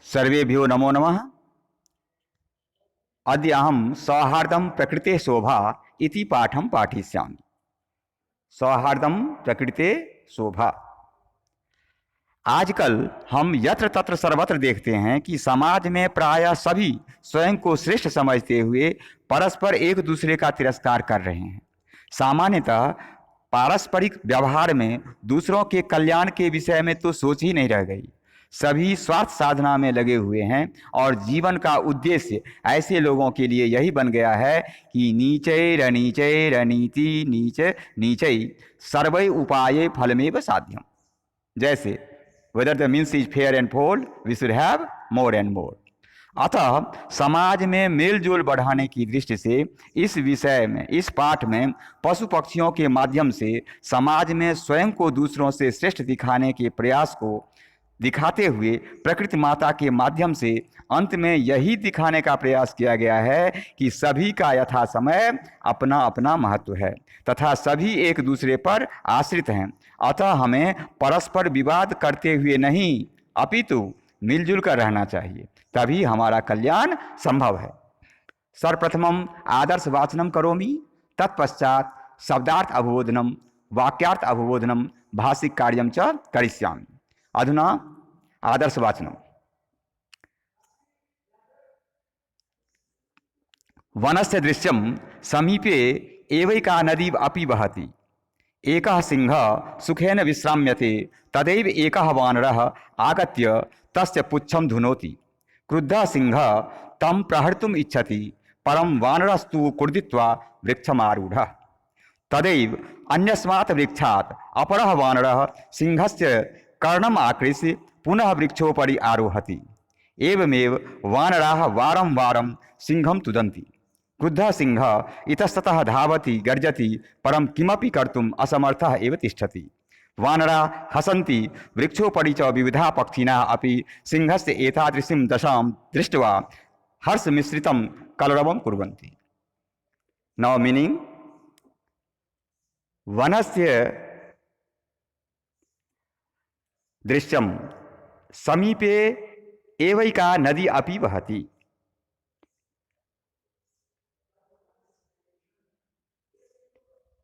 सर्वेभ्यो नमो नमः। अद्य अहं सौहार्दं प्रकृते शोभा इति पाठं पाठयिष्यामि। सौहार्दं प्रकृते शोभा। आजकल हम यत्र तत्र सर्वत्र देखते हैं कि समाज में प्रायः सभी स्वयं को श्रेष्ठ समझते हुए परस्पर एक दूसरे का तिरस्कार कर रहे हैं। सामान्यतः पारस्परिक व्यवहार में दूसरों के कल्याण के विषय में तो सोच ही नहीं रह गई। सभी स्वार्थ साधना में लगे हुए हैं और जीवन का उद्देश्य ऐसे लोगों के लिए यही बन गया है कि नीचैरनीचैरनीति नीच नीचै सर्वै उपाये फलमेव साध्यम। जैसे whether the means is fair and full, we should have more and more. अतः समाज में मेलजोल बढ़ाने की दृष्टि से इस विषय में, इस पाठ में पशु पक्षियों के माध्यम से समाज में स्वयं को दूसरों से श्रेष्ठ दिखाने के प्रयास को दिखाते हुए प्रकृति माता के माध्यम से अंत में यही दिखाने का प्रयास किया गया है कि सभी का यथा समय अपना अपना महत्व है तथा सभी एक दूसरे पर आश्रित हैं। अतः हमें परस्पर विवाद करते हुए नहीं अपितु मिलजुल कर रहना चाहिए, तभी हमारा कल्याण संभव है। सर्वप्रथमम आदर्श वाचनम करोमि, तत्पश्चात शब्दार्थ अवबोधनम वाक्यार्थ अवबोधनम भाषिक कार्यम च करिष्यामि। अधुना आदर्श वाचनम। वनस्य दृश्यम समीपे एवैका नदी अपि वहति। एकः सिंहः सुखेन विश्राम्यते, तदैव एकः वानरः आगत्य तस्य पुच्छं धुनोति। क्रुद्धः सिंहः तं प्रहर्तुम् इच्छति, परं वानरस्तु क्रुद्धित्वा वृक्षमारूढः। तदैव अन्यस्मात् वृक्षात् अपरः वानरः सिंहस्य कर्णम् आकृष्य पुनः वृक्षोपरि आरोहति। एवमेव वानराः वारं वारं सिंहं तुदन्ति। क्रुद्धः सिंहः इतस्ततः धावति गर्जति, परं किमपि कर्तुम् असमर्थः एव तिष्ठति। वानराः हसन्ति वृक्षोपरि च विविधाः पक्षिणः अपि सिंहस्य एतादृशीं दशां दृष्ट्वा हर्षमिश्रितं कलरवं कुर्वन्ति। नाउ मीनिंग, वनस्य दृश्यम समीपे एवैका नदी अपि वहति।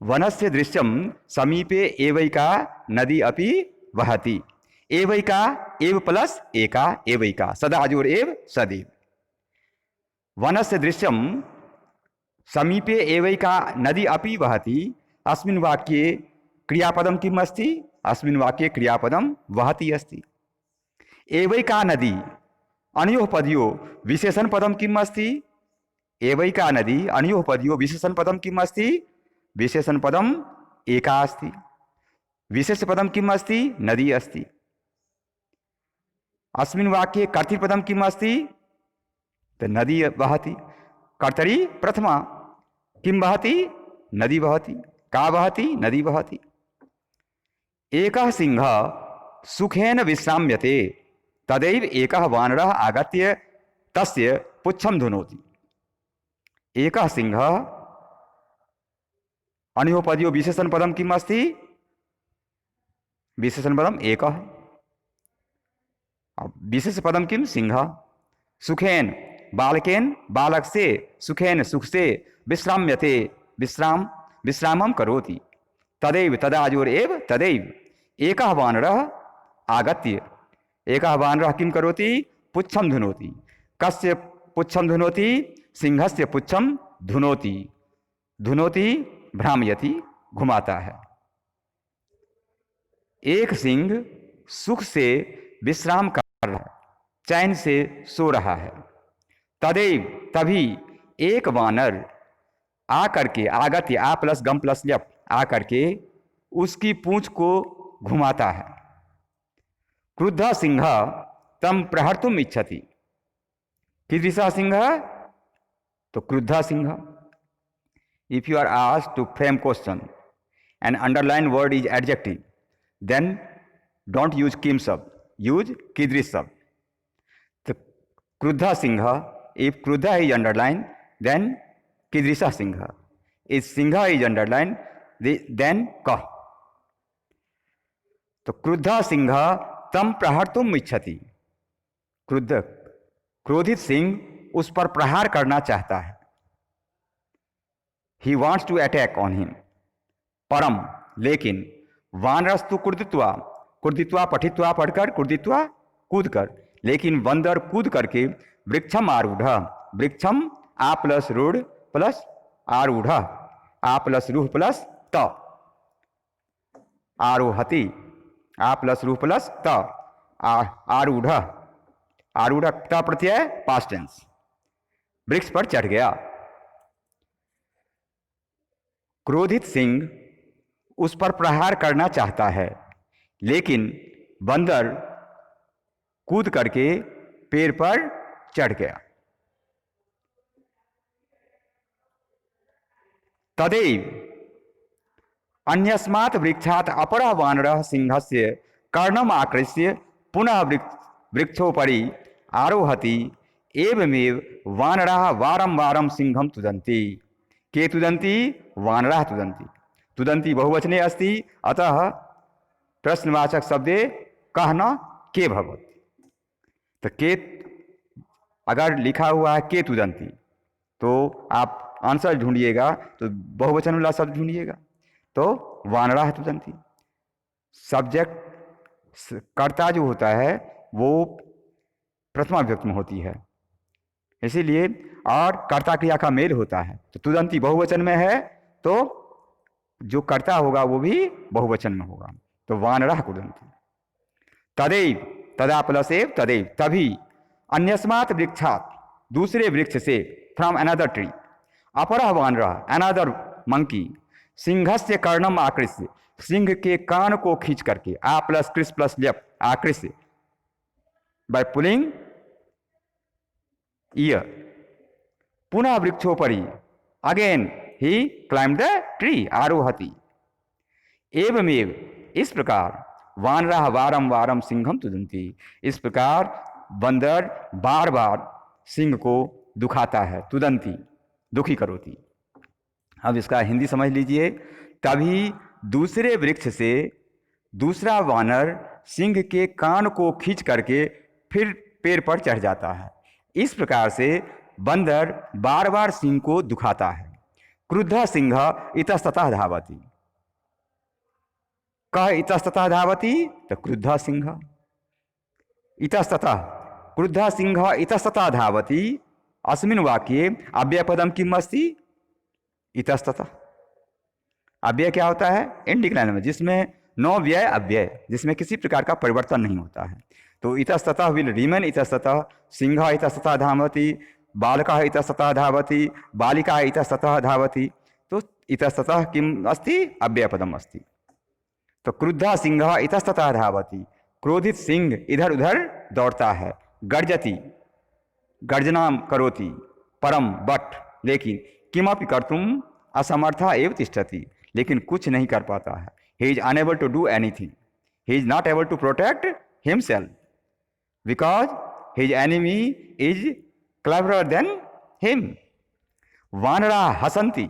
वनस्य दृश्यम समीपे एवैका नदी अपि वहति। एवैका एव प्लस एका एवैका सदाजोर एव सदैव। वनस्य दृश्यम समीपे एवैका नदी अपि वहति। अस्मिन् वाक्ये क्रियापदं किम् अस्ति? अस्मिन् वाक्ये क्रियापदं वहति अस्ति। एवैका नदी अनयोः पदयोः विशेषण पदं किम् अस्ति? एवैका नदी अनयोः पदयोः विशेषण पदं किम् अस्ति? विशेषण पदम एका अस्ति। विशेष पदम किम् अस्ति? नदी अस्ति। अस्मिन् वाक्ये कर्तृपदम किम् अस्ति? तो नदी वहति। कर्तरी प्रथमा। किं वहति? नदी वहति। का वहति? नदी वहति। एकः सिंहः सुखेन विश्राम्यते, तदैव एकः वानरः आगत्य तस्य पुच्छं धुनोति। एकः सिंहः अनयोः पदयोः विशेषण पदम किम् अस्ति? विशेषण पदम एकः। विशेष पदम किम? सिंहः। सुखेन बालकेन, बालक से, सुखेन सुख से, विश्राम्यते विश्रामं करोति। तदैव तदाजोर एव तदैव एकः वानरः आगत्य, एकः वानरः किं करोति? पुच्छं धुनोति। कस्य पुच्छं धुनोति? सिंहस्य पुच्छं धुनोति। धुनोति भ्रामयति, घुमाता है। एक सिंह सुख से विश्राम कर रहा है, चैन से सो रहा है। तदैव तभी एक वानर आकर के, आगत्य आ प्लस गम प्लस ल्यप, आकर के उसकी पूंछ को घुमाता है। क्रुद्धः सिंहः तं प्रहर्तुम् इच्छति। कीदृशः सिंहः? तो क्रुद्धः सिंहः। If you are asked to frame question and underline word is adjective, then don't use kim sab, use kidrish sab. So क्रुद्धा Singh, if क्रुद्धा is underlined, then kidrisha Singh. If Singh is underlined, then ka. तो क्रुद्धा सिंह तम प्रहर्तुम् इच्छति। क्रोधित सिंह उस पर प्रहार करना चाहता है। He wants to attack on him. परम लेकिन वानरस्तु कुर्दित्वा, कुर्दित्वा पठित्वा पढ़कर, कुर्दित्वा कूद कर, लेकिन बंदर कूद करके वृक्षम आरूढ़, वृक्षम आ प्लस रूढ़ प्लस आरूढ़, आ प्लस रूह प्लस त, आरोहति, आ प्लस रूह प्लस त, आरूढ़, आरूढ़ त प्रत्यय पास्ट टेंस, वृक्ष पर चढ़ गया। क्रोधित सिंह उस पर प्रहार करना चाहता है, लेकिन बंदर कूद करके पेड़ पर चढ़ गया। तदैव अन्यस्मात् वृक्षात् अपरः वानरः सिंहस्य कर्णम आकृष्य पुनः वृक्षोपरि आरोहति, एवमेव वानराः वारं वारं सिंहं तुदन्ति। के तुदन्ति? वानराः तुदन्ति। तुदन्ति बहुवचने अस्ति, अतः प्रश्नवाचक शब्दे कह न के भवति। तो के अगर लिखा हुआ है के तुदन्ति, तो आप आंसर ढूंढिएगा तो बहुवचन वाला शब्द ढूंढिएगा, तो वानराः तुदन्ति। सब्जेक्ट कर्ता जो होता है वो प्रथमा विभक्ति में होती है, इसीलिए, और कर्ता क्रिया का मेल होता है। तो तुदन्ति बहुवचन में है तो जो कर्ता होगा वो भी बहुवचन में होगा, तो वानराः कुर्वन्ति। तदैव, तदा प्लस एव, तदैव तभी, अन्यस्मात् वृक्षात् दूसरे वृक्ष से, फ्रॉम अनदर ट्री, अपरः वानरः अनदर मंकी, सिंहस्य कर्णम आकृष्य सिंह के कान को खींच करके, आ प्लस क्रिस प्लस लेप आकृष्य, बाय पुलिंग ईयर, पुनः वृक्षोपरि, अगेन ही क्लाइम्ब द ट्री, आरोहति। एवमेव इस प्रकार, वानराः वारं वारं सिंहम तुदन्ति, इस प्रकार बंदर बार बार सिंह को दुखाता है, तुदन्ति दुखी करोति। अब इसका हिंदी समझ लीजिए। तभी दूसरे वृक्ष से दूसरा वानर सिंह के कान को खींच करके फिर पेड़ पर चढ़ जाता है। इस प्रकार से बंदर बार बार सिंह को दुखाता है। क्रुद्ध सिंह इतस्ततः धावति, कह इतस्ततः धावति, तो क्रुद्ध सिंह इतस्ततः, क्रुद्ध सिंह इतस्ततः धावति, अस्मिन् वाक्ये अव्ययपदम किम अस्ति? इतस्ततः। अव्यय क्या होता है? इंडिक्लाइन में, जिसमें नो व्यय अव्यय, जिसमें किसी प्रकार का परिवर्तन नहीं होता है। तो इतस्ततः विल रिमेन इतस्ततः, सिंह इतस्ततः धावति, बालकः इतस्ततः धावति, बालिका इतस्ततः धावति। तो इतस्ततः किम अस्ति? अव्ययपदम अस्ति। तो क्रुद्ध सिंह इतस्ततः धावति, क्रोधित सिंह इधर उधर दौड़ता है। गर्जति, गर्जना करोति, परम बट, लेकिन किमपि कर्तुम असमर्था एव तिष्ठति, लेकिन कुछ नहीं कर पाता है। He is unable to do anything, he is not able to protect himself, because his enemy is cleverer than him. वानराः हसन्ति,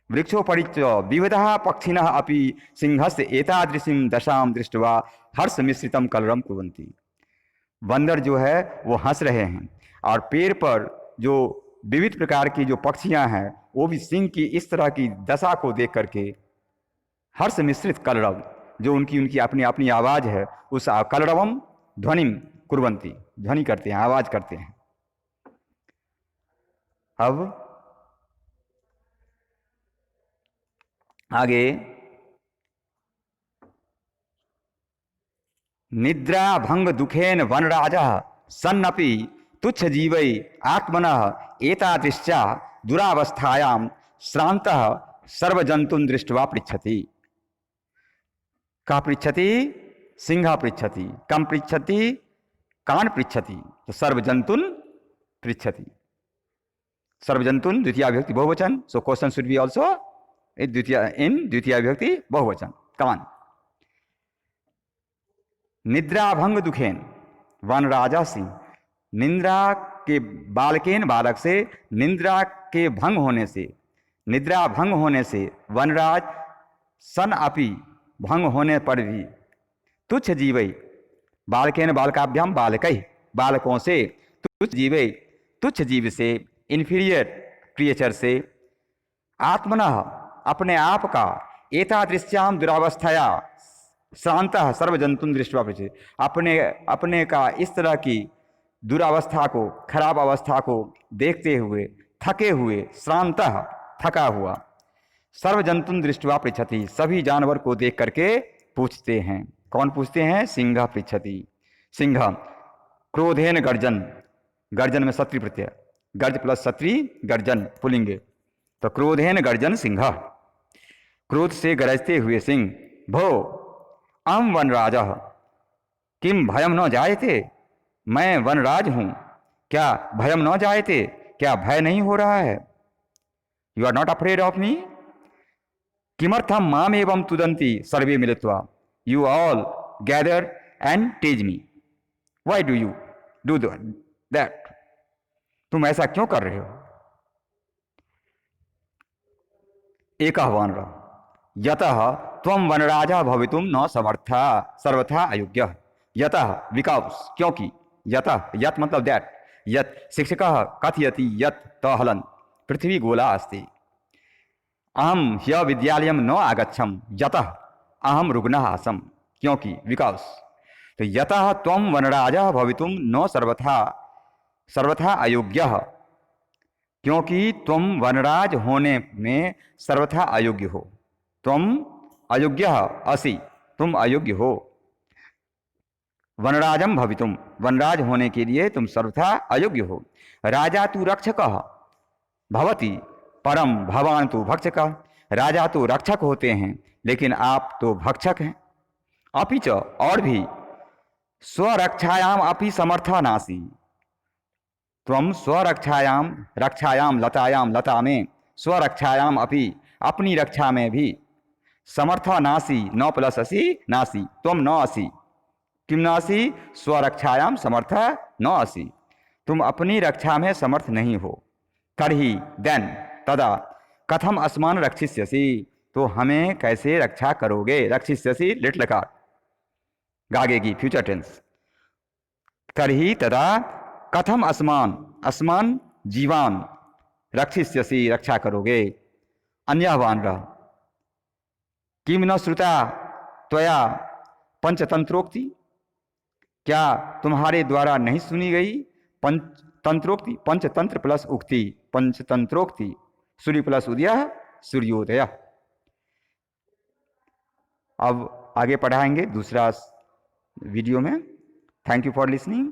वृक्षोपरिच विविधः पक्षिणः अपि सिंहस्य एतादृशीं दशां दृष्ट्वा हर्षमिश्रितं कलरवं कुर्वन्ति। बंदर जो है वो हंस रहे हैं, और पेड़ पर जो विविध प्रकार की जो पक्षियां हैं वो भी सिंह की इस तरह की दशा को देख करके हर्ष मिश्रित कलरव, जो उनकी अपनी अपनी आवाज है, उस कलरवम ध्वनिम कुर्वन्ति, ध्वनि करते हैं, आवाज करते हैं। अब आगे, निद्रा भंग दुखेन वनराजः सन्नपि तुच्छ जीवै आत्मनः एतादृश्या दुरावस्थायां श्रान्तः सर्वजन्तून् दृष्ट्वा पृच्छति। का पृच्छति? सिंह पृच्छति। कम पृच्छति? कान पृच्छति। तो सर्वजन्तून् पृच्छति। सर्वजन्तून् द्वितीया विभक्ति बहुवचन, so question should be also in द्वितीया विभक्ति बहुवचन, कान। निद्रा भंग दुखेन वनराजा सिंह, निद्रा के बालकेन बालक से, निद्रा के भंग होने से, निद्रा भंग होने से, वनराज सन अपि भंग होने पर भी, तुच्छ जीवै बालकेन बालकाभ्याम बालकै, बालकों से, तुच्छ जीव से, इन्फीरियर क्रिएचर से, आत्मनः अपने आप का, एतादृश्याम दुरावस्थाया श्रांतः सर्वजंतुन दृष्ट्वा पृच्छति, अपने अपने का इस तरह की दुरावस्था को, खराब अवस्था को देखते हुए, थके हुए, श्रांतः थका हुआ, सर्वजंतुन दृष्ट्वा पृच्छति सभी जानवर को देख करके पूछते हैं। कौन पूछते हैं? सिंह पृच्छति। सिंह क्रोधेन गर्जन, गर्जन में सत्री प्रत्यय, गर्ज प्लस सत्री गर्जन पुलिंग, तो क्रोधेन गर्जन सिंह, क्रोध से गरजते हुए सिंह, भो अहम वनराजः किम भयम न जायते, मैं वनराज हूं, क्या भयम न जायते, क्या भय नहीं हो रहा है? You are not afraid of me? किमर्थम माम एवं तुदंती सर्वे मिलित्वा, you all gather and tease me, why do you do that? तुम ऐसा क्यों कर रहे हो? एकः वानरः यतः त्वं वनराजा भवितुम न समर्था सर्वथा अयोग्यः, यतः विकाउस, क्योंकि, यतः यत मतलब दैट, यत शिक्षकः कथयति यत तहलन पृथ्वी गोला अस्ति, अहम ह्य विद्यालयम न आगच्छम यतः अहम रुग्णः आसम, क्योंकि, विकाउस। तो यतः त्वं वनराजा भवितुम न सर्वथा अयोग्यः, क्योंकि तुम वनराज होने में सर्वथा अयोग्य हो। तुम अयोग्य असि, तुम अयोग्य हो। वनराजम भवितुम, वनराज होने के लिए तुम सर्वथा अयोग्य हो। राजा तु रक्षकः भवति परम भवान तो भक्षकः, राजा तो रक्षक होते हैं लेकिन आप तो भक्षक हैं। अपिच, और भी, स्वरक्षायाम अपि समर्था नासी, तुम स्वरक्षायाम, रक्षायाम लतायाम, लता में, स्वरक्षायाम अपि, अपनी रक्षा में भी, समर्था नासी, न प्लस असी नासी, तुम न असी, किम नासी, स्वरक्षायाम समर्था न असी, तुम अपनी रक्षा में समर्थ नहीं हो। तर्हि देन, तदा, कथम अस्मान रक्षिष्यसि, तो हमें कैसे रक्षा करोगे? रक्षिष्यसि लिटिल कार, गागेगी फ्यूचर टेंस। तर्हि तदा कथम अस्मान, अस्मान जीवान, रक्षिष्यसि रक्षा करोगे। अन्यः वानरः किम न श्रुता त्वया पंचतंत्रोक्ति, क्या तुम्हारे द्वारा नहीं सुनी गई पंचतंत्रोक्ति? पंचतंत्र प्लस उक्ति, पंचतंत्रोक्ति, सूर्य प्लस उदय, सूर्योदय। अब आगे पढ़ाएंगे दूसरा वीडियो में। Thank you for listening.